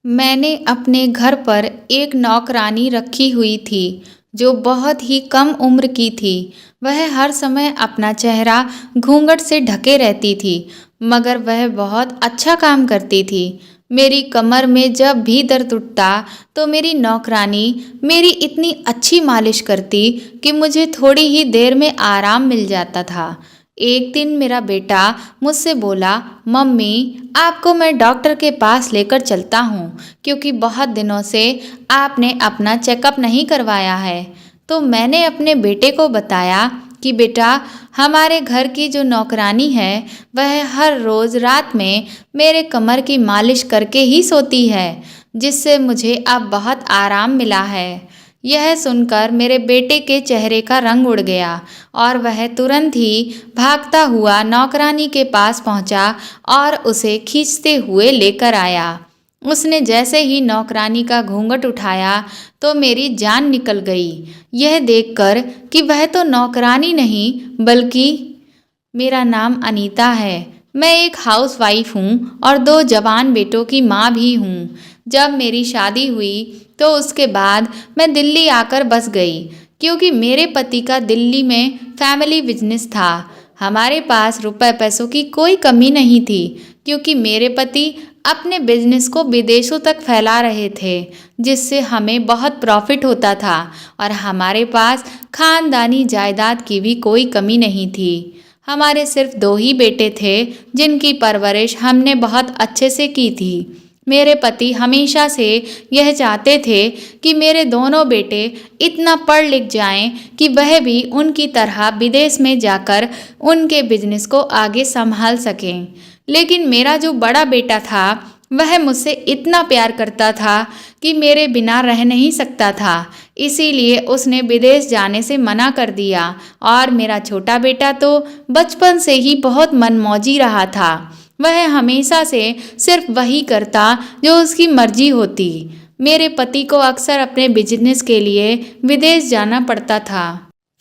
मैंने अपने घर पर एक नौकरानी रखी हुई थी जो बहुत ही कम उम्र की थी। वह हर समय अपना चेहरा घूंघट से ढके रहती थी, मगर वह बहुत अच्छा काम करती थी। मेरी कमर में जब भी दर्द उठता तो मेरी नौकरानी मेरी इतनी अच्छी मालिश करती कि मुझे थोड़ी ही देर में आराम मिल जाता था। एक दिन मेरा बेटा मुझसे बोला, मम्मी, आपको मैं डॉक्टर के पास लेकर चलता हूँ क्योंकि बहुत दिनों से आपने अपना चेकअप नहीं करवाया है। तो मैंने अपने बेटे को बताया कि बेटा, हमारे घर की जो नौकरानी है वह हर रोज़ रात में मेरे कमर की मालिश करके ही सोती है, जिससे मुझे अब बहुत आराम मिला है। यह सुनकर मेरे बेटे के चेहरे का रंग उड़ गया और वह तुरंत ही भागता हुआ नौकरानी के पास पहुंचा और उसे खींचते हुए लेकर आया। उसने जैसे ही नौकरानी का घूंघट उठाया तो मेरी जान निकल गई, यह देखकर कि वह तो नौकरानी नहीं बल्कि मेरा नाम अनीता है। मैं एक हाउसवाइफ हूँ और दो जवान बेटों की माँ भी हूँ। जब मेरी शादी हुई तो उसके बाद मैं दिल्ली आकर बस गई, क्योंकि मेरे पति का दिल्ली में फैमिली बिजनेस था। हमारे पास रुपए पैसों की कोई कमी नहीं थी, क्योंकि मेरे पति अपने बिजनेस को विदेशों तक फैला रहे थे, जिससे हमें बहुत प्रॉफिट होता था और हमारे पास खानदानी जायदाद की भी कोई कमी नहीं थी। हमारे सिर्फ दो ही बेटे थे जिनकी परवरिश हमने बहुत अच्छे से की थी। मेरे पति हमेशा से यह चाहते थे कि मेरे दोनों बेटे इतना पढ़ लिख जाएं कि वह भी उनकी तरह विदेश में जाकर उनके बिजनेस को आगे संभाल सकें। लेकिन मेरा जो बड़ा बेटा था वह मुझसे इतना प्यार करता था कि मेरे बिना रह नहीं सकता था। इसीलिए उसने विदेश जाने से मना कर दिया और मेरा छोटा बेटा तो बचपन से ही बहुत मनमौजी रहा था। वह हमेशा से सिर्फ वही करता जो उसकी मर्जी होती। मेरे पति को अक्सर अपने बिजनेस के लिए विदेश जाना पड़ता था।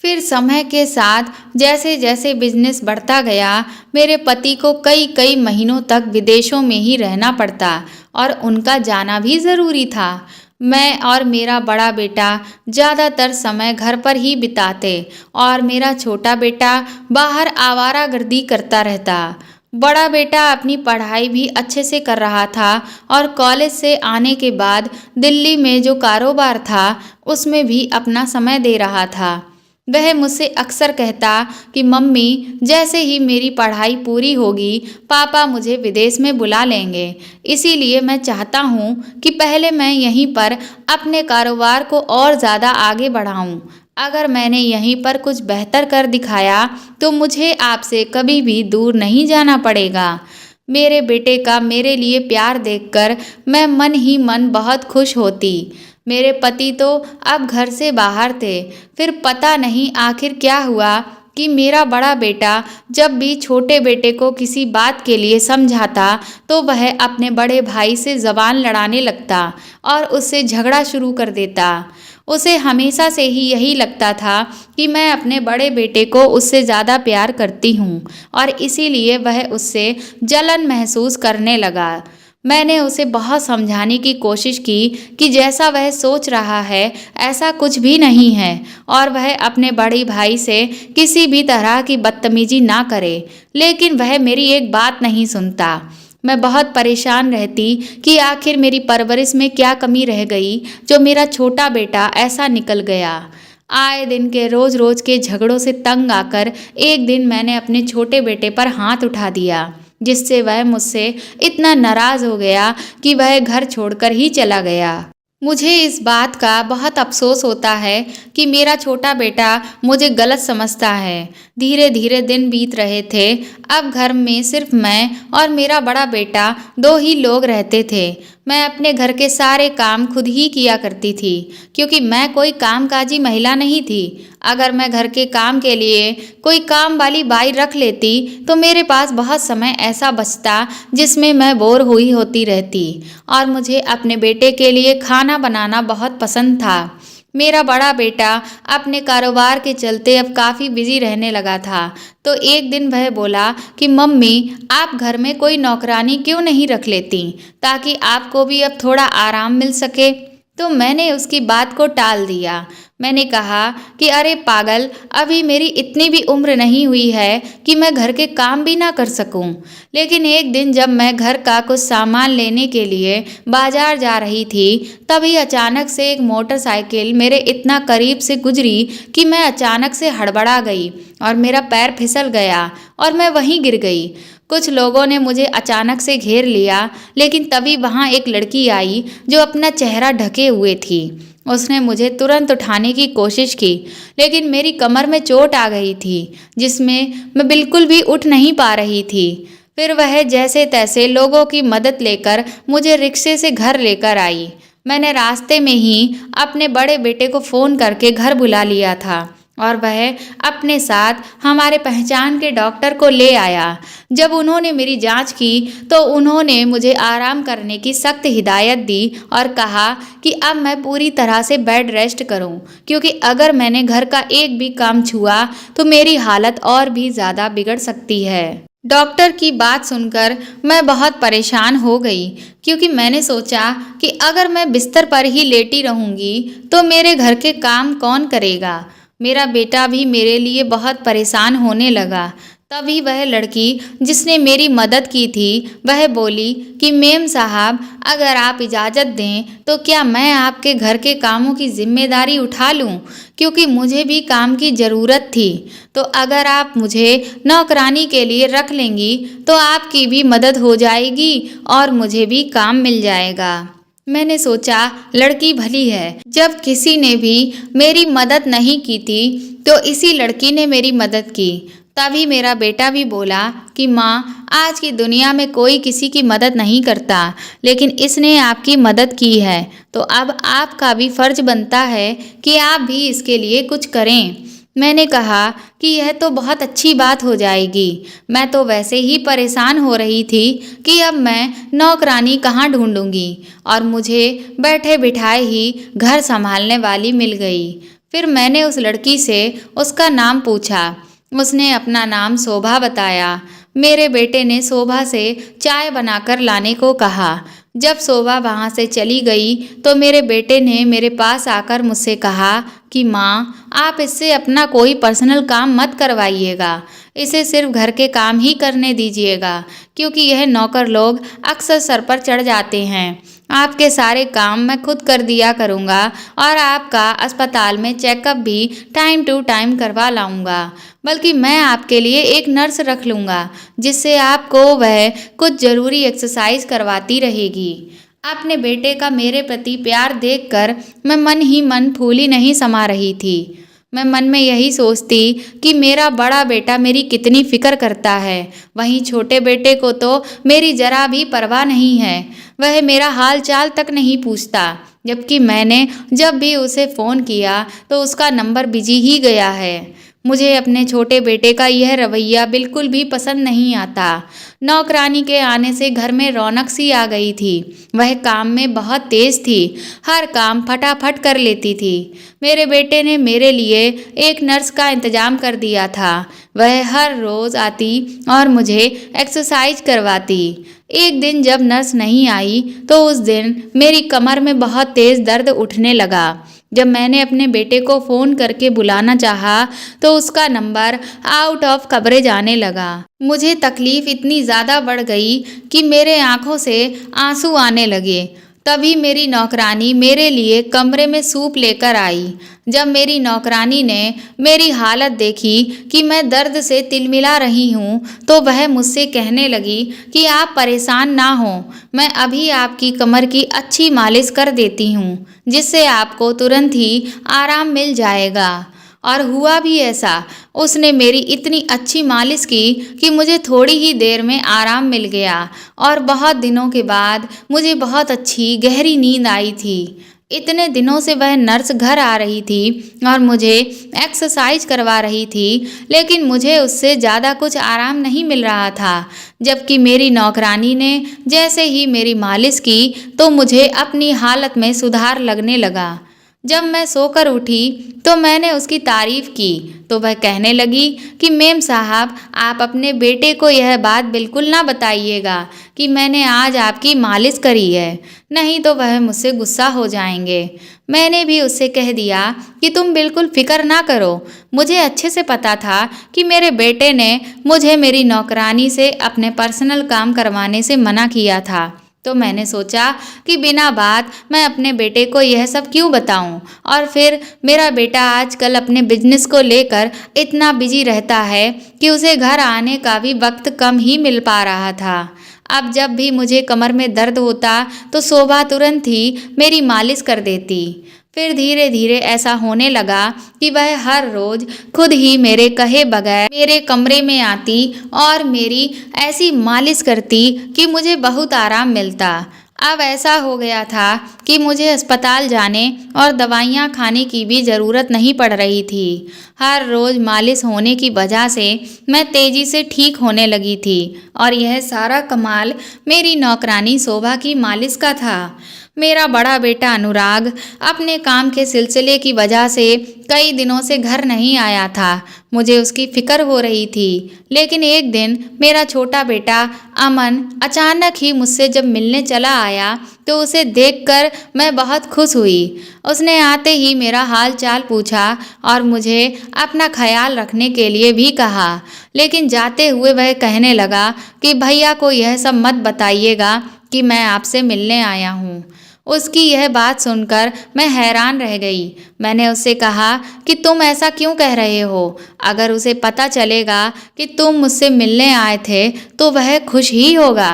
फिर समय के साथ जैसे जैसे बिजनेस बढ़ता गया, मेरे पति को कई कई महीनों तक विदेशों में ही रहना पड़ता और उनका जाना भी ज़रूरी था। मैं और मेरा बड़ा बेटा ज़्यादातर समय घर पर ही बिताते और मेरा छोटा बेटा बाहर आवारागर्दी करता रहता। बड़ा बेटा अपनी पढ़ाई भी अच्छे से कर रहा था और कॉलेज से आने के बाद दिल्ली में जो कारोबार था उसमें भी अपना समय दे रहा था। वह मुझसे अक्सर कहता कि मम्मी, जैसे ही मेरी पढ़ाई पूरी होगी पापा मुझे विदेश में बुला लेंगे। इसीलिए मैं चाहता हूँ कि पहले मैं यहीं पर अपने कारोबार को और ज़्यादा आगे बढ़ाऊँ। अगर मैंने यहीं पर कुछ बेहतर कर दिखाया तो मुझे आपसे कभी भी दूर नहीं जाना पड़ेगा। मेरे बेटे का मेरे लिए प्यार देखकर मैं मन ही मन बहुत खुश होती। मेरे पति तो अब घर से बाहर थे। फिर पता नहीं आखिर क्या हुआ कि मेरा बड़ा बेटा जब भी छोटे बेटे को किसी बात के लिए समझाता तो वह अपने बड़े भाई से ज़बान लड़ाने लगता और उससे झगड़ा शुरू कर देता। उसे हमेशा से ही यही लगता था कि मैं अपने बड़े बेटे को उससे ज़्यादा प्यार करती हूँ और इसीलिए वह उससे जलन महसूस करने लगा। मैंने उसे बहुत समझाने की कोशिश की कि जैसा वह सोच रहा है ऐसा कुछ भी नहीं है और वह अपने बड़े भाई से किसी भी तरह की बदतमीजी ना करे, लेकिन वह मेरी एक बात नहीं सुनता। मैं बहुत परेशान रहती कि आखिर मेरी परवरिश में क्या कमी रह गई जो मेरा छोटा बेटा ऐसा निकल गया। आए दिन के रोज रोज के झगड़ों से तंग आकर एक दिन मैंने अपने छोटे बेटे पर हाथ उठा दिया, जिससे वह मुझसे इतना नाराज़ हो गया कि वह घर छोड़कर ही चला गया। मुझे इस बात का बहुत अफसोस होता है कि मेरा छोटा बेटा मुझे गलत समझता है। धीरे धीरे दिन बीत रहे थे। अब घर में सिर्फ मैं और मेरा बड़ा बेटा दो ही लोग रहते थे। मैं अपने घर के सारे काम खुद ही किया करती थी, क्योंकि मैं कोई कामकाजी महिला नहीं थी। अगर मैं घर के काम के लिए कोई काम वाली बाई रख लेती तो मेरे पास बहुत समय ऐसा बचता जिसमें मैं बोर हुई होती रहती। और मुझे अपने बेटे के लिए खाना बनाना बहुत पसंद था। मेरा बड़ा बेटा अपने कारोबार के चलते अब काफ़ी बिजी रहने लगा था। तो एक दिन वह बोला कि मम्मी, आप घर में कोई नौकरानी क्यों नहीं रख लेती, ताकि आपको भी अब थोड़ा आराम मिल सके। तो मैंने उसकी बात को टाल दिया। मैंने कहा कि अरे पागल, अभी मेरी इतनी भी उम्र नहीं हुई है कि मैं घर के काम भी ना कर सकूं। लेकिन एक दिन जब मैं घर का कुछ सामान लेने के लिए बाजार जा रही थी, तभी अचानक से एक मोटरसाइकिल मेरे इतना करीब से गुजरी कि मैं अचानक से हड़बड़ा गई और मेरा पैर फिसल गया और मैं वहीं गिर गई। कुछ लोगों ने मुझे अचानक से घेर लिया, लेकिन तभी वहाँ एक लड़की आई जो अपना चेहरा ढके हुए थी। उसने मुझे तुरंत उठाने की कोशिश की, लेकिन मेरी कमर में चोट आ गई थी, जिसमें मैं बिल्कुल भी उठ नहीं पा रही थी। फिर वह जैसे तैसे लोगों की मदद लेकर मुझे रिक्शे से घर लेकर आई। मैंने रास्ते में ही अपने बड़े बेटे को फ़ोन करके घर बुला लिया था और वह अपने साथ हमारे पहचान के डॉक्टर को ले आया। जब उन्होंने मेरी जांच की तो उन्होंने मुझे आराम करने की सख्त हिदायत दी और कहा कि अब मैं पूरी तरह से बेड रेस्ट करूं, क्योंकि अगर मैंने घर का एक भी काम छुआ तो मेरी हालत और भी ज़्यादा बिगड़ सकती है। डॉक्टर की बात सुनकर मैं बहुत परेशान हो गई, क्योंकि मैंने सोचा कि अगर मैं बिस्तर पर ही लेटी रहूंगी तो मेरे घर के काम कौन करेगा। मेरा बेटा भी मेरे लिए बहुत परेशान होने लगा। तभी वह लड़की जिसने मेरी मदद की थी वह बोली कि मेम साहब, अगर आप इजाज़त दें तो क्या मैं आपके घर के कामों की जिम्मेदारी उठा लूं, क्योंकि मुझे भी काम की ज़रूरत थी। तो अगर आप मुझे नौकरानी के लिए रख लेंगी तो आपकी भी मदद हो जाएगी और मुझे भी काम मिल जाएगा। मैंने सोचा लड़की भली है, जब किसी ने भी मेरी मदद नहीं की थी तो इसी लड़की ने मेरी मदद की। तभी मेरा बेटा भी बोला कि माँ, आज की दुनिया में कोई किसी की मदद नहीं करता, लेकिन इसने आपकी मदद की है तो अब आपका भी फर्ज बनता है कि आप भी इसके लिए कुछ करें। मैंने कहा कि यह तो बहुत अच्छी बात हो जाएगी। मैं तो वैसे ही परेशान हो रही थी कि अब मैं नौकरानी कहाँ ढूंढूंगी, और मुझे बैठे बिठाए ही घर संभालने वाली मिल गई। फिर मैंने उस लड़की से उसका नाम पूछा। उसने अपना नाम शोभा बताया। मेरे बेटे ने शोभा से चाय बनाकर लाने को कहा। जब शोभा वहाँ से चली गई तो मेरे बेटे ने मेरे पास आकर मुझसे कहा कि माँ, आप इससे अपना कोई पर्सनल काम मत करवाइएगा, इसे सिर्फ घर के काम ही करने दीजिएगा, क्योंकि यह नौकर लोग अक्सर सर पर चढ़ जाते हैं। आपके सारे काम मैं खुद कर दिया करूँगा और आपका अस्पताल में चेकअप भी टाइम टू टाइम करवा लाऊंगा। बल्कि मैं आपके लिए एक नर्स रख लूँगा, जिससे आपको वह कुछ ज़रूरी एक्सरसाइज करवाती रहेगी। अपने बेटे का मेरे प्रति प्यार देखकर मैं मन ही मन फूली नहीं समा रही थी। मैं मन में यही सोचती कि मेरा बड़ा बेटा मेरी कितनी फिक्र करता है, वहीं छोटे बेटे को तो मेरी जरा भी परवाह नहीं है। वह मेरा हाल चाल तक नहीं पूछता, जबकि मैंने जब भी उसे फ़ोन किया तो उसका नंबर बिजी ही गया है। मुझे अपने छोटे बेटे का यह रवैया बिल्कुल भी पसंद नहीं आता। नौकरानी के आने से घर में रौनक सी आ गई थी। वह काम में बहुत तेज थी, हर काम फटाफट कर लेती थी। मेरे बेटे ने मेरे लिए एक नर्स का इंतजाम कर दिया था। वह हर रोज़ आती और मुझे एक्सरसाइज करवाती। एक दिन जब नर्स नहीं आई तो उस दिन मेरी कमर में बहुत तेज़ दर्द उठने लगा। जब मैंने अपने बेटे को फ़ोन करके बुलाना चाहा तो उसका नंबर आउट ऑफ कवरेज आने लगा। मुझे तकलीफ़ इतनी ज़्यादा बढ़ गई कि मेरे आंखों से आंसू आने लगे। तभी मेरी नौकरानी मेरे लिए कमरे में सूप लेकर आई। जब मेरी नौकरानी ने मेरी हालत देखी कि मैं दर्द से तिलमिला रही हूँ तो वह मुझसे कहने लगी कि आप परेशान ना हो, मैं अभी आपकी कमर की अच्छी मालिश कर देती हूँ, जिससे आपको तुरंत ही आराम मिल जाएगा। और हुआ भी ऐसा। उसने मेरी इतनी अच्छी मालिश की कि मुझे थोड़ी ही देर में आराम मिल गया और बहुत दिनों के बाद मुझे बहुत अच्छी गहरी नींद आई थी। इतने दिनों से वह नर्स घर आ रही थी और मुझे एक्सरसाइज करवा रही थी, लेकिन मुझे उससे ज़्यादा कुछ आराम नहीं मिल रहा था। जबकि मेरी नौकरानी ने जैसे ही मेरी मालिश की तो मुझे अपनी हालत में सुधार लगने लगा। जब मैं सोकर उठी तो मैंने उसकी तारीफ की तो वह कहने लगी कि मेम साहब, आप अपने बेटे को यह बात बिल्कुल ना बताइएगा कि मैंने आज आपकी मालिश करी है, नहीं तो वह मुझसे गुस्सा हो जाएंगे। मैंने भी उससे कह दिया कि तुम बिल्कुल फिक्र ना करो। मुझे अच्छे से पता था कि मेरे बेटे ने मुझे मेरी नौकरानी से अपने पर्सनल काम करवाने से मना किया था, तो मैंने सोचा कि बिना बात मैं अपने बेटे को यह सब क्यों बताऊं। और फिर मेरा बेटा आजकल अपने बिजनेस को लेकर इतना बिजी रहता है कि उसे घर आने का भी वक्त कम ही मिल पा रहा था। अब जब भी मुझे कमर में दर्द होता तो शोभा तुरंत ही मेरी मालिश कर देती। फिर धीरे धीरे ऐसा होने लगा कि वह हर रोज खुद ही मेरे कहे बगैर मेरे कमरे में आती और मेरी ऐसी मालिश करती कि मुझे बहुत आराम मिलता। अब ऐसा हो गया था कि मुझे अस्पताल जाने और दवाइयाँ खाने की भी ज़रूरत नहीं पड़ रही थी। हर रोज़ मालिश होने की वजह से मैं तेज़ी से ठीक होने लगी थी और यह सारा कमाल मेरी नौकरानी शोभा की मालिश का था। मेरा बड़ा बेटा अनुराग अपने काम के सिलसिले की वजह से कई दिनों से घर नहीं आया था। मुझे उसकी फिक्र हो रही थी, लेकिन एक दिन मेरा छोटा बेटा अमन अचानक ही मुझसे जब मिलने चला आया तो उसे देखकर मैं बहुत खुश हुई। उसने आते ही मेरा हाल चाल पूछा और मुझे अपना ख्याल रखने के लिए भी कहा, लेकिन जाते हुए वह कहने लगा कि भैया को यह सब मत बताइएगा कि मैं आपसे मिलने आया हूँ। उसकी यह बात सुनकर मैं हैरान रह गई। मैंने उससे कहा कि तुम ऐसा क्यों कह रहे हो? अगर उसे पता चलेगा कि तुम मुझसे मिलने आए थे तो वह खुश ही होगा।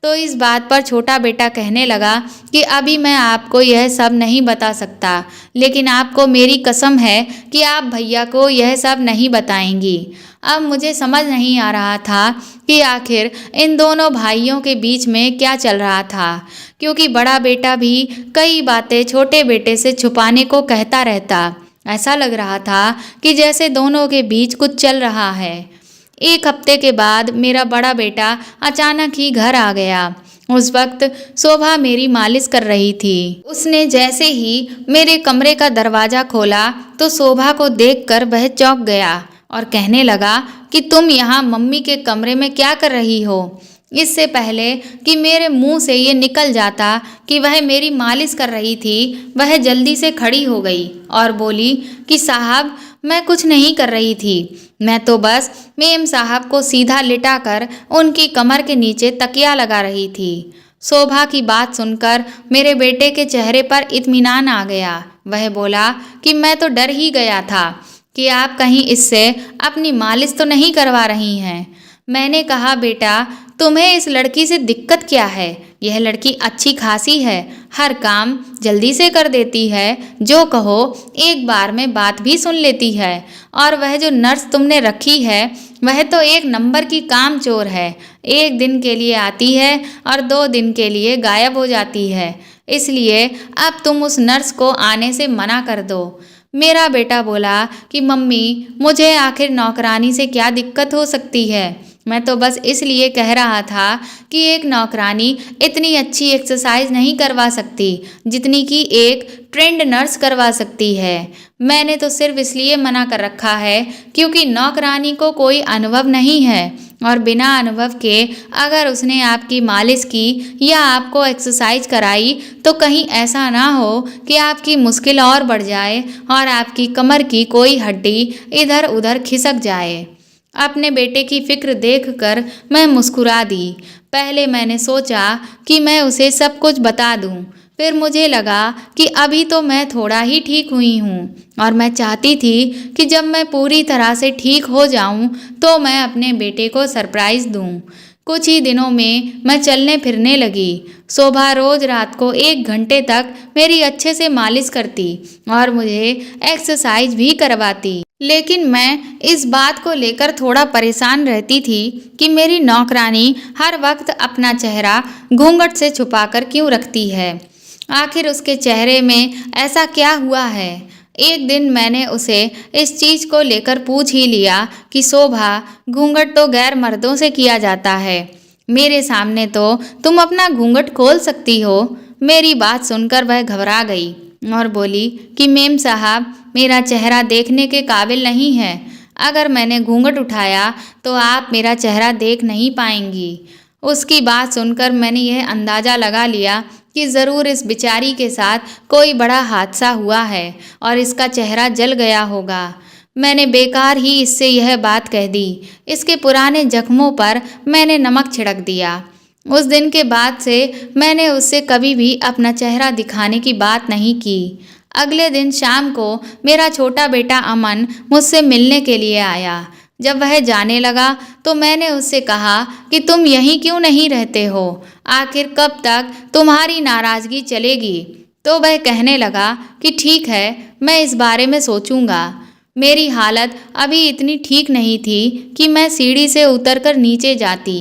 तो इस बात पर छोटा बेटा कहने लगा कि अभी मैं आपको यह सब नहीं बता सकता, लेकिन आपको मेरी कसम है कि आप भैया को यह सब नहीं बताएंगी। अब मुझे समझ नहीं आ रहा था कि आखिर इन दोनों भाइयों के बीच में क्या चल रहा था, क्योंकि बड़ा बेटा भी कई बातें छोटे बेटे से छुपाने को कहता रहता। ऐसा लग रहा था कि जैसे दोनों के बीच कुछ चल रहा है। एक हफ्ते के बाद मेरा बड़ा बेटा अचानक ही घर आ गया। उस वक्त शोभा मेरी मालिश कर रही थी। उसने जैसे ही मेरे कमरे का दरवाज़ा खोला तो शोभा को देखकर वह चौंक गया और कहने लगा कि तुम यहाँ मम्मी के कमरे में क्या कर रही हो? इससे पहले कि मेरे मुंह से ये निकल जाता कि वह मेरी मालिश कर रही थी, वह जल्दी से खड़ी हो गई और बोली कि साहब, मैं कुछ नहीं कर रही थी, मैं तो बस मेम साहब को सीधा लिटाकर उनकी कमर के नीचे तकिया लगा रही थी। शोभा की बात सुनकर मेरे बेटे के चेहरे पर इत्मीनान आ गया। वह बोला कि मैं तो डर ही गया था कि आप कहीं इससे अपनी मालिश तो नहीं करवा रही हैं। मैंने कहा, बेटा, तुम्हें इस लड़की से दिक्कत क्या है? यह लड़की अच्छी खासी है, हर काम जल्दी से कर देती है, जो कहो एक बार में बात भी सुन लेती है। और वह जो नर्स तुमने रखी है वह तो एक नंबर की काम चोर है। एक दिन के लिए आती है और 2 दिन के लिए गायब हो जाती है। इसलिए अब तुम उस नर्स को आने से मना कर दो। मेरा बेटा बोला कि मम्मी, मुझे आखिर नौकरानी से क्या दिक्कत हो सकती है? मैं तो बस इसलिए कह रहा था कि एक नौकरानी इतनी अच्छी एक्सरसाइज नहीं करवा सकती जितनी कि एक ट्रेंड नर्स करवा सकती है। मैंने तो सिर्फ इसलिए मना कर रखा है क्योंकि नौकरानी को कोई अनुभव नहीं है और बिना अनुभव के अगर उसने आपकी मालिश की या आपको एक्सरसाइज कराई तो कहीं ऐसा ना हो कि आपकी मुश्किल और बढ़ जाए और आपकी कमर की कोई हड्डी इधर उधर खिसक जाए। अपने बेटे की फिक्र देखकर मैं मुस्कुरा दी। पहले मैंने सोचा कि मैं उसे सब कुछ बता दूं, फिर मुझे लगा कि अभी तो मैं थोड़ा ही ठीक हुई हूँ और मैं चाहती थी कि जब मैं पूरी तरह से ठीक हो जाऊं तो मैं अपने बेटे को सरप्राइज़ दूं। कुछ ही दिनों में मैं चलने फिरने लगी। शोभा रोज रात को 1 घंटे तक मेरी अच्छे से मालिश करती और मुझे एक्सरसाइज भी करवाती। लेकिन मैं इस बात को लेकर थोड़ा परेशान रहती थी कि मेरी नौकरानी हर वक्त अपना चेहरा घूंघट से छुपाकर क्यों रखती है। आखिर उसके चेहरे में ऐसा क्या हुआ है? एक दिन मैंने उसे इस चीज़ को लेकर पूछ ही लिया कि शोभा, घूंघट तो गैर मर्दों से किया जाता है, मेरे सामने तो तुम अपना घूंघट खोल सकती हो। मेरी बात सुनकर वह घबरा गई और बोली कि मेम साहब, मेरा चेहरा देखने के काबिल नहीं है। अगर मैंने घूंघट उठाया तो आप मेरा चेहरा देख नहीं पाएंगी। उसकी बात सुनकर मैंने यह अंदाज़ा लगा लिया कि ज़रूर इस बेचारी के साथ कोई बड़ा हादसा हुआ है और इसका चेहरा जल गया होगा। मैंने बेकार ही इससे यह बात कह दी। इसके पुराने जख्मों पर मैंने नमक छिड़क दिया। उस दिन के बाद से मैंने उससे कभी भी अपना चेहरा दिखाने की बात नहीं की। अगले दिन शाम को मेरा छोटा बेटा अमन मुझसे मिलने के लिए आया। जब वह जाने लगा तो मैंने उससे कहा कि तुम यहीं क्यों नहीं रहते हो? आखिर कब तक तुम्हारी नाराज़गी चलेगी? तो वह कहने लगा कि ठीक है, मैं इस बारे में सोचूंगा। मेरी हालत अभी इतनी ठीक नहीं थी कि मैं सीढ़ी से उतरकर नीचे जाती।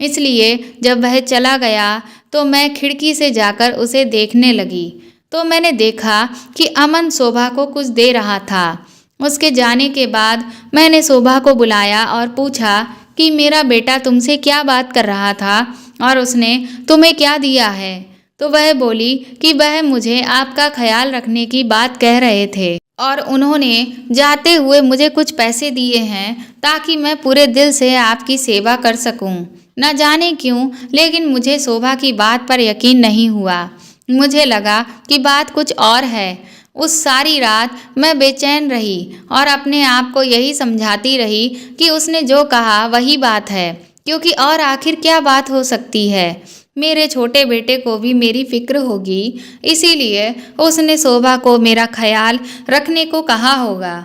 इसलिए जब वह चला गया तो मैं खिड़की से जाकर उसे देखने लगी तो मैंने देखा कि अमन शोभा को कुछ दे रहा था। उसके जाने के बाद मैंने शोभा को बुलाया और पूछा कि मेरा बेटा तुमसे क्या बात कर रहा था और उसने तुम्हें क्या दिया है? तो वह बोली कि वह मुझे आपका ख्याल रखने की बात कह रहे थे और उन्होंने जाते हुए मुझे कुछ पैसे दिए हैं ताकि मैं पूरे दिल से आपकी सेवा कर सकूं। न जाने क्यों, लेकिन मुझे शोभा की बात पर यकीन नहीं हुआ। मुझे लगा कि बात कुछ और है। उस सारी रात मैं बेचैन रही और अपने आप को यही समझाती रही कि उसने जो कहा वही बात है, क्योंकि और आखिर क्या बात हो सकती है। मेरे छोटे बेटे को भी मेरी फिक्र होगी, इसीलिए उसने शोभा को मेरा ख्याल रखने को कहा होगा।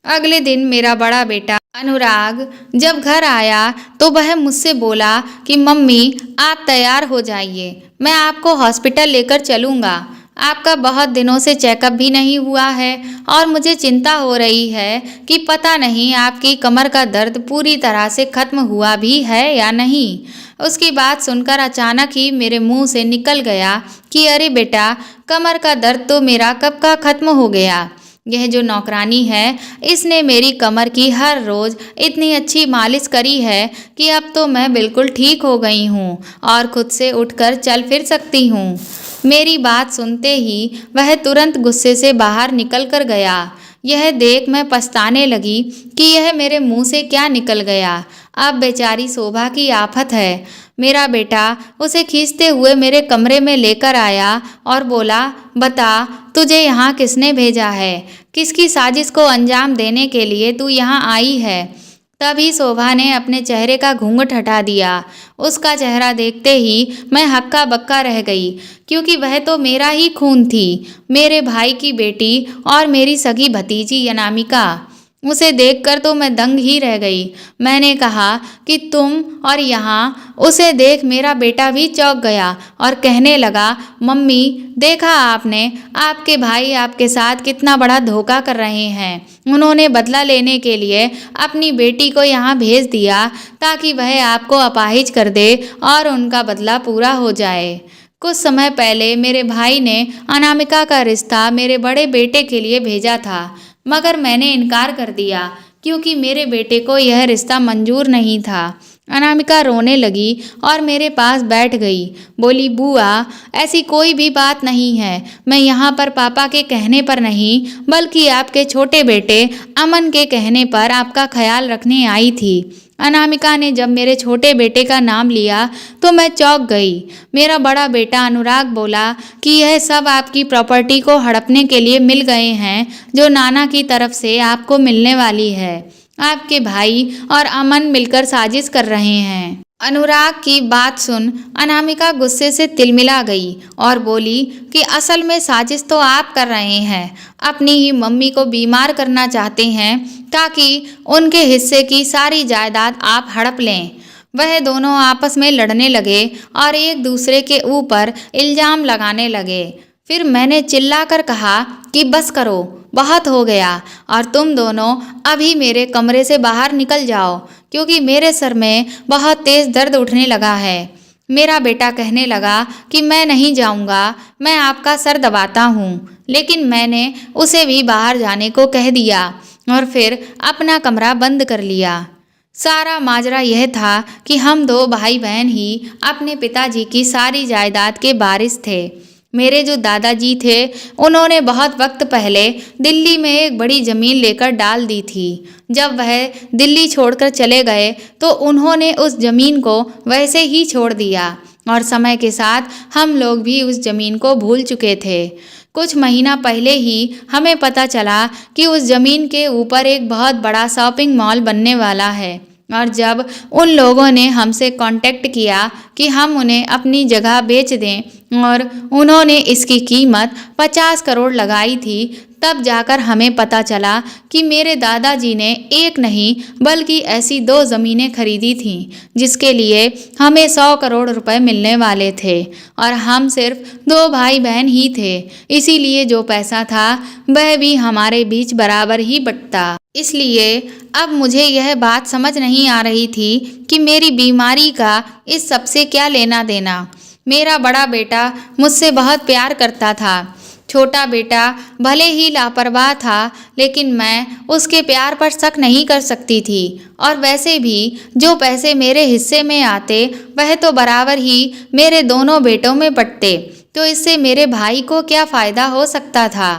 अगले दिन मेरा बड़ा बेटा अनुराग जब घर आया तो वह मुझसे बोला कि मम्मी, आप तैयार हो जाइए, मैं आपको हॉस्पिटल लेकर चलूँगा। आपका बहुत दिनों से चेकअप भी नहीं हुआ है और मुझे चिंता हो रही है कि पता नहीं आपकी कमर का दर्द पूरी तरह से खत्म हुआ भी है या नहीं। उसकी बात सुनकर अचानक ही मेरे मुंह से निकल गया कि अरे बेटा, कमर का दर्द तो मेरा कब का खत्म हो गया। यह जो नौकरानी है, इसने मेरी कमर की हर रोज़ इतनी अच्छी मालिश करी है कि अब तो मैं बिल्कुल ठीक हो गई हूँ और खुद से उठकर चल फिर सकती हूँ। मेरी बात सुनते ही वह तुरंत गुस्से से बाहर निकल कर गया। यह देख मैं पछताने लगी कि यह मेरे मुंह से क्या निकल गया। अब बेचारी शोभा की आफत है। मेरा बेटा उसे खींचते हुए मेरे कमरे में लेकर आया और बोला, बता, तुझे यहाँ किसने भेजा है? किसकी साजिश को अंजाम देने के लिए तू यहाँ आई है? तभी शोभा ने अपने चेहरे का घूंघट हटा दिया। उसका चेहरा देखते ही मैं हक्का बक्का रह गई, क्योंकि वह तो मेरा ही खून थी, मेरे भाई की बेटी और मेरी सगी भतीजी अनामिका। उसे देखकर तो मैं दंग ही रह गई। मैंने कहा कि तुम, और यहाँ उसे देख मेरा बेटा भी चौंक गया और कहने लगा, मम्मी, देखा आपने, आपके भाई आपके साथ कितना बड़ा धोखा कर रहे हैं। उन्होंने बदला लेने के लिए अपनी बेटी को यहाँ भेज दिया ताकि वह आपको अपाहिज कर दे और उनका बदला पूरा हो जाए। कुछ समय पहले मेरे भाई ने अनामिका का रिश्ता मेरे बड़े बेटे के लिए भेजा था, मगर मैंने इनकार कर दिया क्योंकि मेरे बेटे को यह रिश्ता मंजूर नहीं था। अनामिका रोने लगी और मेरे पास बैठ गई। बोली, बुआ, ऐसी कोई भी बात नहीं है। मैं यहाँ पर पापा के कहने पर नहीं, बल्कि आपके छोटे बेटे अमन के कहने पर आपका ख्याल रखने आई थी। अनामिका ने जब मेरे छोटे बेटे का नाम लिया तो मैं चौंक गई। मेरा बड़ा बेटा अनुराग बोला कि यह सब आपकी प्रॉपर्टी को हड़पने के लिए मिल गए हैं, जो नाना की तरफ से आपको मिलने वाली है। आपके भाई और अमन मिलकर साजिश कर रहे हैं। अनुराग की बात सुन अनामिका गुस्से से तिलमिला गई और बोली कि असल में साजिश तो आप कर रहे हैं, अपनी ही मम्मी को बीमार करना चाहते हैं ताकि उनके हिस्से की सारी जायदाद आप हड़प लें। वह दोनों आपस में लड़ने लगे और एक दूसरे के ऊपर इल्ज़ाम लगाने लगे। फिर मैंने चिल्लाकर कहा कि बस करो, बहुत हो गया और तुम दोनों अभी मेरे कमरे से बाहर निकल जाओ, क्योंकि मेरे सर में बहुत तेज़ दर्द उठने लगा है। मेरा बेटा कहने लगा कि मैं नहीं जाऊंगा, मैं आपका सर दबाता हूँ, लेकिन मैंने उसे भी बाहर जाने को कह दिया और फिर अपना कमरा बंद कर लिया। सारा माजरा यह था कि हम दो भाई बहन ही अपने पिताजी की सारी जायदाद के वारिस थे। मेरे जो दादाजी थे उन्होंने बहुत वक्त पहले दिल्ली में एक बड़ी ज़मीन लेकर डाल दी थी। जब वह दिल्ली छोड़कर चले गए तो उन्होंने उस ज़मीन को वैसे ही छोड़ दिया और समय के साथ हम लोग भी उस ज़मीन को भूल चुके थे। कुछ महीना पहले ही हमें पता चला कि उस ज़मीन के ऊपर एक बहुत बड़ा शॉपिंग मॉल बनने वाला है और जब उन लोगों ने हमसे कांटेक्ट किया कि हम उन्हें अपनी जगह बेच दें और उन्होंने इसकी कीमत 50 करोड़ लगाई थी, तब जाकर हमें पता चला कि मेरे दादाजी ने एक नहीं बल्कि ऐसी 2 ज़मीनें खरीदी थीं जिसके लिए हमें 100 करोड़ रुपए मिलने वाले थे और हम सिर्फ 2 भाई बहन ही थे। इसीलिए जो पैसा था वह भी हमारे बीच बराबर ही बंटता। इसलिए अब मुझे यह बात समझ नहीं आ रही थी कि मेरी बीमारी का इस सब से क्या लेना देना। मेरा बड़ा बेटा मुझसे बहुत प्यार करता था। छोटा बेटा भले ही लापरवाह था लेकिन मैं उसके प्यार पर शक नहीं कर सकती थी और वैसे भी जो पैसे मेरे हिस्से में आते वह तो बराबर ही मेरे दोनों बेटों में बंटते, तो इससे मेरे भाई को क्या फ़ायदा हो सकता था।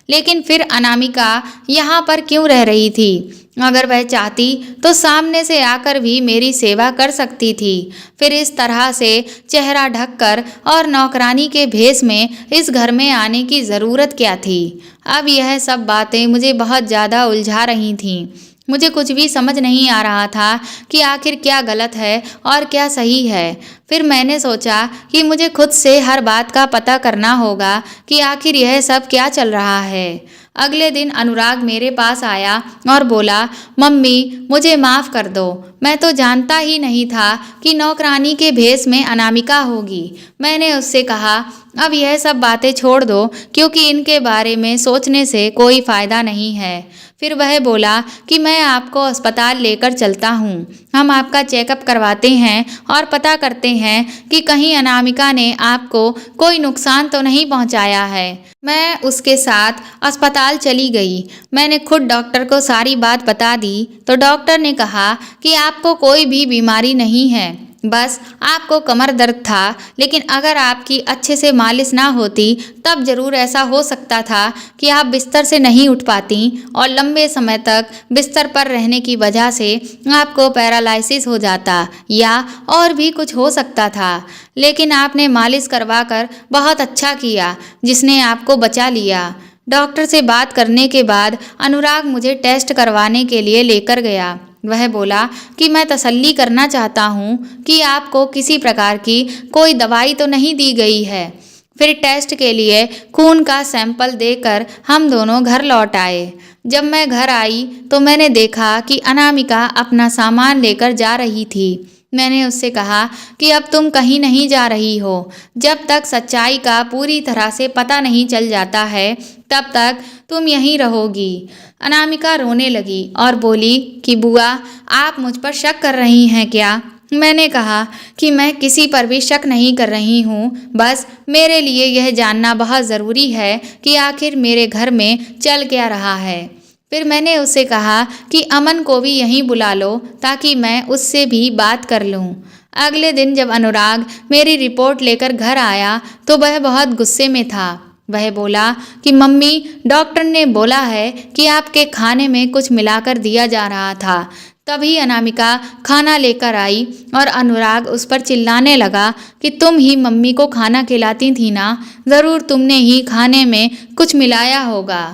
लेकिन फिर अनामिका यहाँ पर क्यों रह रही थी? अगर वह चाहती तो सामने से आकर भी मेरी सेवा कर सकती थी। फिर इस तरह से चेहरा ढककर और नौकरानी के भेष में इस घर में आने की ज़रूरत क्या थी? अब यह सब बातें मुझे बहुत ज़्यादा उलझा रही थीं। मुझे कुछ भी समझ नहीं आ रहा था कि आखिर क्या गलत है और क्या सही है। फिर मैंने सोचा कि मुझे खुद से हर बात का पता करना होगा कि आखिर यह सब क्या चल रहा है। अगले दिन अनुराग मेरे पास आया और बोला, मम्मी मुझे माफ़ कर दो, मैं तो जानता ही नहीं था कि नौकरानी के भेष में अनामिका होगी। मैंने उससे कहा, अब यह सब बातें छोड़ दो क्योंकि इनके बारे में सोचने से कोई फ़ायदा नहीं है। फिर वह बोला कि मैं आपको अस्पताल लेकर चलता हूँ, हम आपका चेकअप करवाते हैं और पता करते हैं कि कहीं अनामिका ने आपको कोई नुकसान तो नहीं पहुँचाया है। मैं उसके साथ अस्पताल चली गई। मैंने खुद डॉक्टर को सारी बात बता दी तो डॉक्टर ने कहा कि आपको कोई भी बीमारी नहीं है, बस आपको कमर दर्द था। लेकिन अगर आपकी अच्छे से मालिश ना होती तब ज़रूर ऐसा हो सकता था कि आप बिस्तर से नहीं उठ पाती और लंबे समय तक बिस्तर पर रहने की वजह से आपको पैरालिसिस हो जाता या और भी कुछ हो सकता था। लेकिन आपने मालिश करवाकर बहुत अच्छा किया जिसने आपको बचा लिया। डॉक्टर से बात करने के बाद अनुराग मुझे टेस्ट करवाने के लिए लेकर गया। वह बोला कि मैं तसल्ली करना चाहता हूँ कि आपको किसी प्रकार की कोई दवाई तो नहीं दी गई है। फिर टेस्ट के लिए खून का सैंपल देकर हम दोनों घर लौट आए। जब मैं घर आई तो मैंने देखा कि अनामिका अपना सामान लेकर जा रही थी। मैंने उससे कहा कि अब तुम कहीं नहीं जा रही हो, जब तक सच्चाई का पूरी तरह से पता नहीं चल जाता है तब तक तुम यहीं रहोगी। अनामिका रोने लगी और बोली कि बुआ आप मुझ पर शक कर रही हैं क्या? मैंने कहा कि मैं किसी पर भी शक नहीं कर रही हूँ, बस मेरे लिए यह जानना बहुत ज़रूरी है कि आखिर मेरे घर में चल क्या रहा है। फिर मैंने उससे कहा कि अमन को भी यहीं बुला लो ताकि मैं उससे भी बात कर लूँ। अगले दिन जब अनुराग मेरी रिपोर्ट लेकर घर आया तो वह बहुत गुस्से में था। वह बोला कि मम्मी डॉक्टर ने बोला है कि आपके खाने में कुछ मिलाकर दिया जा रहा था। तभी अनामिका खाना लेकर आई और अनुराग उस पर चिल्लाने लगा कि तुम ही मम्मी को खाना खिलाती थी ना, ज़रूर तुमने ही खाने में कुछ मिलाया होगा।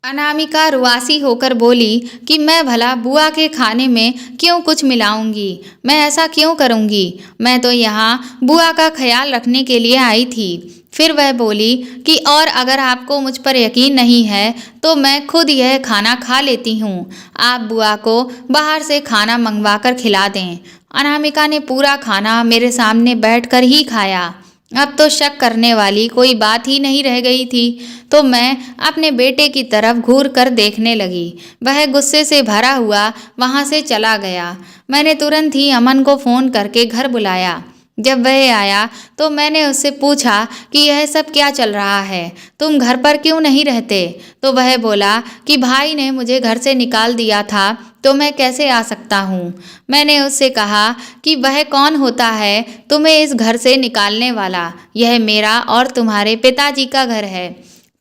अनामिका रुआसी होकर बोली कि मैं भला बुआ के खाने में क्यों कुछ मिलाऊंगी, मैं ऐसा क्यों करूंगी, मैं तो यहाँ बुआ का ख्याल रखने के लिए आई थी। फिर वह बोली कि और अगर आपको मुझ पर यकीन नहीं है तो मैं खुद यह खाना खा लेती हूँ, आप बुआ को बाहर से खाना मंगवा कर खिला दें। अनामिका ने पूरा खाना मेरे सामने बैठकर ही खाया। अब तो शक करने वाली कोई बात ही नहीं रह गई थी, तो मैं अपने बेटे की तरफ घूर कर देखने लगी। वह गुस्से से भरा हुआ वहाँ से चला गया। मैंने तुरंत ही अमन को फ़ोन करके घर बुलाया। जब वह आया तो मैंने उससे पूछा कि यह सब क्या चल रहा है, तुम घर पर क्यों नहीं रहते? तो वह बोला कि भाई ने मुझे घर से निकाल दिया था, तो मैं कैसे आ सकता हूँ। मैंने उससे कहा कि वह कौन होता है तुम्हें इस घर से निकालने वाला, यह मेरा और तुम्हारे पिताजी का घर है,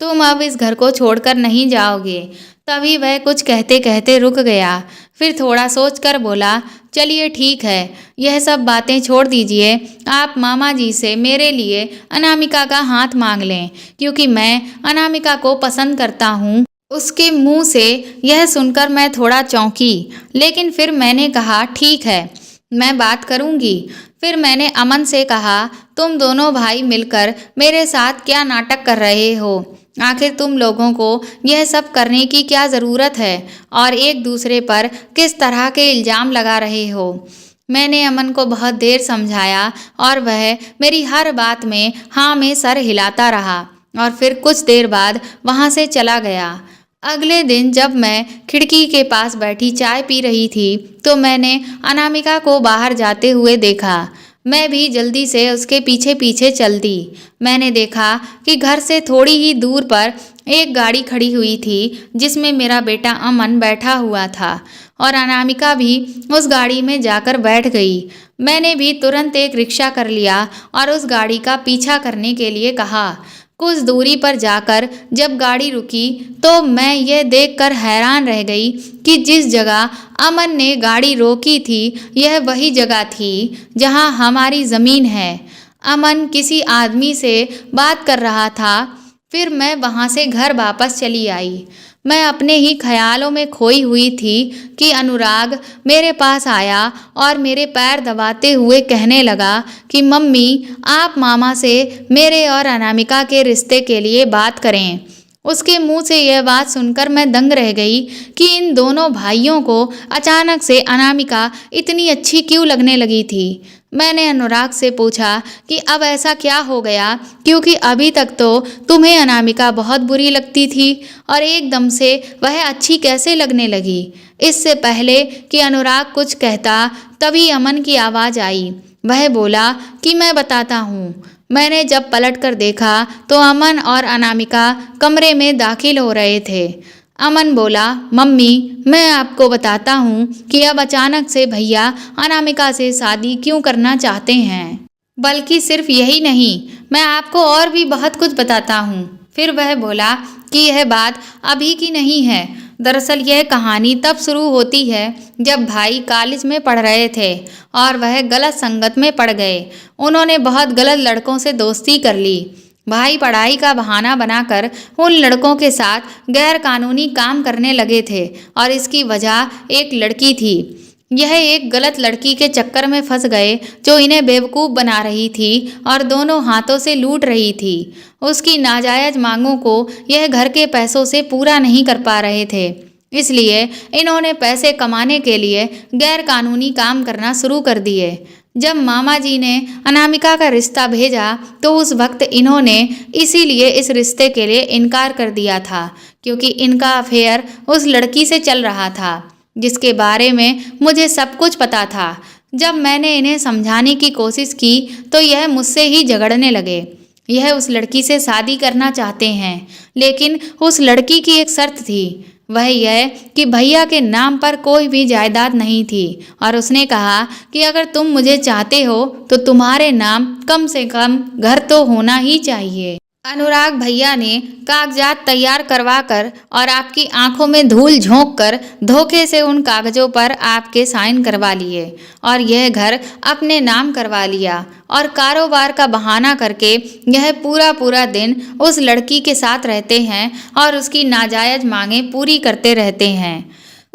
तुम अब इस घर को छोड़कर नहीं जाओगे। तभी वह कुछ कहते कहते रुक गया, फिर थोड़ा सोचकर बोला, चलिए ठीक है, यह सब बातें छोड़ दीजिए, आप मामा जी से मेरे लिए अनामिका का हाथ मांग लें, क्योंकि मैं अनामिका को पसंद करता हूँ। उसके मुंह से यह सुनकर मैं थोड़ा चौंकी, लेकिन फिर मैंने कहा ठीक है, मैं बात करूंगी। फिर मैंने अमन से कहा, तुम दोनों भाई मिलकर मेरे साथ क्या नाटक कर रहे हो? आखिर तुम लोगों को यह सब करने की क्या ज़रूरत है और एक दूसरे पर किस तरह के इल्ज़ाम लगा रहे हो? मैंने अमन को बहुत देर समझाया और वह मेरी हर बात में हाँ में सर हिलाता रहा और फिर कुछ देर बाद वहाँ से चला गया। अगले दिन जब मैं खिड़की के पास बैठी चाय पी रही थी तो मैंने अनामिका को बाहर जाते हुए देखा। मैं भी जल्दी से उसके पीछे पीछे चल दी। मैंने देखा कि घर से थोड़ी ही दूर पर एक गाड़ी खड़ी हुई थी जिसमें मेरा बेटा अमन बैठा हुआ था और अनामिका भी उस गाड़ी में जाकर बैठ गई। मैंने भी तुरंत एक रिक्शा कर लिया और उस गाड़ी का पीछा करने के लिए कहा। कुछ दूरी पर जाकर जब गाड़ी रुकी तो मैं यह देखकर हैरान रह गई कि जिस जगह अमन ने गाड़ी रोकी थी यह वही जगह थी जहां हमारी ज़मीन है। अमन किसी आदमी से बात कर रहा था। फिर मैं वहां से घर वापस चली आई। मैं अपने ही ख्यालों में खोई हुई थी कि अनुराग मेरे पास आया और मेरे पैर दबाते हुए कहने लगा कि मम्मी, आप मामा से मेरे और अनामिका के रिश्ते के लिए बात करें। उसके मुंह से यह बात सुनकर मैं दंग रह गई कि इन दोनों भाइयों को अचानक से अनामिका इतनी अच्छी क्यों लगने लगी थी। मैंने अनुराग से पूछा कि अब ऐसा क्या हो गया, क्योंकि अभी तक तो तुम्हें अनामिका बहुत बुरी लगती थी और एकदम से वह अच्छी कैसे लगने लगी। इससे पहले कि अनुराग कुछ कहता तभी अमन की आवाज़ आई। वह बोला कि मैं बताता हूँ। मैंने जब पलट कर देखा तो अमन और अनामिका कमरे में दाखिल हो रहे थे। अमन बोला, मम्मी, मैं आपको बताता हूँ कि अब अचानक से भैया अनामिका से शादी क्यों करना चाहते हैं। बल्कि सिर्फ यही नहीं, मैं आपको और भी बहुत कुछ बताता हूँ। फिर वह बोला कि यह बात अभी की नहीं है। दरअसल यह कहानी तब शुरू होती है जब भाई कॉलेज में पढ़ रहे थे और वह गलत संगत में पड़ गए। उन्होंने बहुत गलत लड़कों से दोस्ती कर ली। भाई पढ़ाई का बहाना बनाकर उन लड़कों के साथ गैर कानूनी काम करने लगे थे और इसकी वजह एक लड़की थी। यह एक गलत लड़की के चक्कर में फंस गए जो इन्हें बेवकूफ़ बना रही थी और दोनों हाथों से लूट रही थी। उसकी नाजायज़ मांगों को यह घर के पैसों से पूरा नहीं कर पा रहे थे, इसलिए इन्होंने पैसे कमाने के लिए गैर कानूनी काम करना शुरू कर दिए। जब मामा जी ने अनामिका का रिश्ता भेजा तो उस वक्त इन्होंने इसीलिए इस रिश्ते के लिए इनकार कर दिया था, क्योंकि इनका अफेयर उस लड़की से चल रहा था जिसके बारे में मुझे सब कुछ पता था। जब मैंने इन्हें समझाने की कोशिश की तो यह मुझसे ही झगड़ने लगे। यह उस लड़की से शादी करना चाहते हैं, लेकिन उस लड़की की एक शर्त थी। वह यह कि भैया के नाम पर कोई भी जायदाद नहीं थी और उसने कहा कि अगर तुम मुझे चाहते हो तो तुम्हारे नाम कम से कम घर तो होना ही चाहिए। अनुराग भैया ने कागजात तैयार करवाकर और आपकी आंखों में धूल झोंक कर धोखे से उन कागजों पर आपके साइन करवा लिए और यह घर अपने नाम करवा लिया और कारोबार का बहाना करके यह पूरा दिन उस लड़की के साथ रहते हैं और उसकी नाजायज मांगें पूरी करते रहते हैं।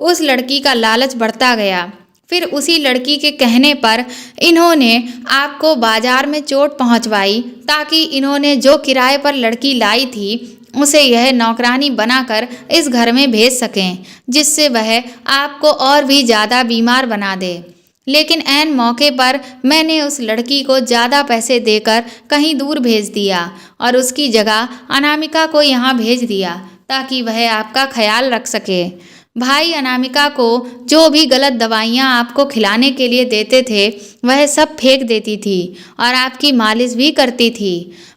उस लड़की का लालच बढ़ता गया। फिर उसी लड़की के कहने पर इन्होंने आपको बाजार में चोट पहुंचवाई ताकि इन्होंने जो किराए पर लड़की लाई थी उसे यह नौकरानी बनाकर इस घर में भेज सकें, जिससे वह आपको और भी ज़्यादा बीमार बना दे। लेकिन ऐन मौके पर मैंने उस लड़की को ज़्यादा पैसे देकर कहीं दूर भेज दिया और उसकी जगह अनामिका को यहाँ भेज दिया ताकि वह आपका ख्याल रख सके। भाई अनामिका को जो भी गलत दवाइयाँ आपको खिलाने के लिए देते थे वह सब फेंक देती थी और आपकी मालिश भी करती थी।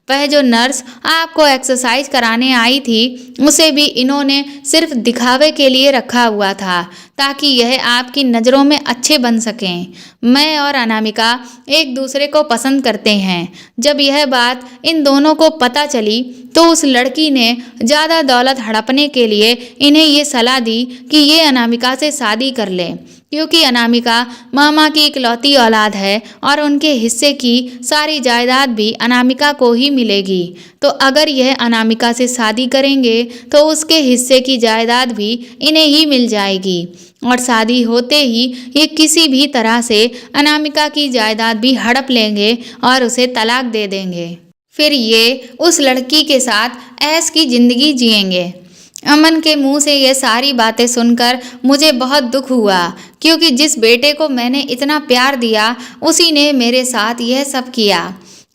वह जो नर्स आपको एक्सरसाइज कराने आई थी उसे भी इन्होंने सिर्फ दिखावे के लिए रखा हुआ था ताकि यह आपकी नज़रों में अच्छे बन सकें। मैं और अनामिका एक दूसरे को पसंद करते हैं। जब यह बात इन दोनों को पता चली तो उस लड़की ने ज़्यादा दौलत हड़पने के लिए इन्हें ये सलाह दी कि ये अनामिका से शादी कर लें, क्योंकि अनामिका मामा की इकलौती औलाद है और उनके हिस्से की सारी जायदाद भी अनामिका को ही मिलेगी। तो अगर यह अनामिका से शादी करेंगे तो उसके हिस्से की जायदाद भी इन्हें ही मिल जाएगी और शादी होते ही ये किसी भी तरह से अनामिका की जायदाद भी हड़प लेंगे और उसे तलाक दे देंगे। फिर ये उस लड़की के साथ ऐश की ज़िंदगी जिएंगे। अमन के मुंह से ये सारी बातें सुनकर मुझे बहुत दुख हुआ, क्योंकि जिस बेटे को मैंने इतना प्यार दिया उसी ने मेरे साथ यह सब किया।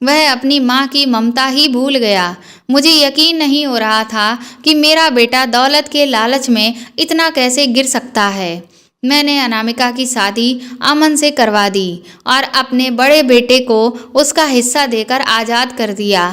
वह अपनी माँ की ममता ही भूल गया। मुझे यकीन नहीं हो रहा था कि मेरा बेटा दौलत के लालच में इतना कैसे गिर सकता है। मैंने अनामिका की शादी अमन से करवा दी और अपने बड़े बेटे को उसका हिस्सा देकर आज़ाद कर दिया।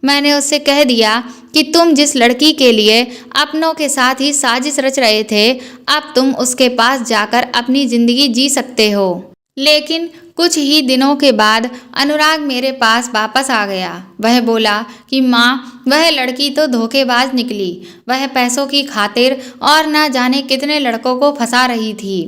मैंने उससे कह दिया कि तुम जिस लड़की के लिए अपनों के साथ ही साजिश रच रहे थे, अब तुम उसके पास जाकर अपनी ज़िंदगी जी सकते हो। लेकिन कुछ ही दिनों के बाद अनुराग मेरे पास वापस आ गया। वह बोला कि माँ, वह लड़की तो धोखेबाज निकली। वह पैसों की खातिर और ना जाने कितने लड़कों को फंसा रही थी।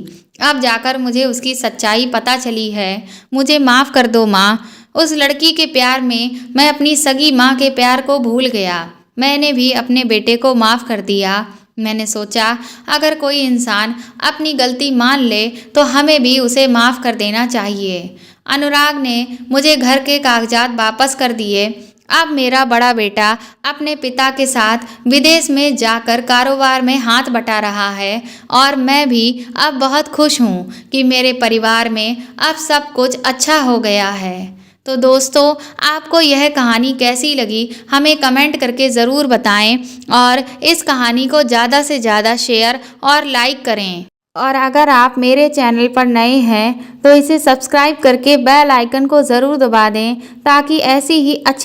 अब जाकर मुझे उसकी सच्चाई पता चली है। मुझे माफ़ कर दो माँ। उस लड़की के प्यार में मैं अपनी सगी माँ के प्यार को भूल गया। मैंने भी अपने बेटे को माफ़ कर दिया। मैंने सोचा अगर कोई इंसान अपनी गलती मान ले तो हमें भी उसे माफ़ कर देना चाहिए। अनुराग ने मुझे घर के कागजात वापस कर दिए। अब मेरा बड़ा बेटा अपने पिता के साथ विदेश में जाकर कारोबार में हाथ बटा रहा है और मैं भी अब बहुत खुश हूँ कि मेरे परिवार में अब सब कुछ अच्छा हो गया है। तो दोस्तों, आपको यह कहानी कैसी लगी हमें कमेंट करके ज़रूर बताएं और इस कहानी को ज़्यादा से ज़्यादा शेयर और लाइक करें। और अगर आप मेरे चैनल पर नए हैं तो इसे सब्सक्राइब करके बेल आइकन को ज़रूर दबा दें ताकि ऐसी ही अच्छी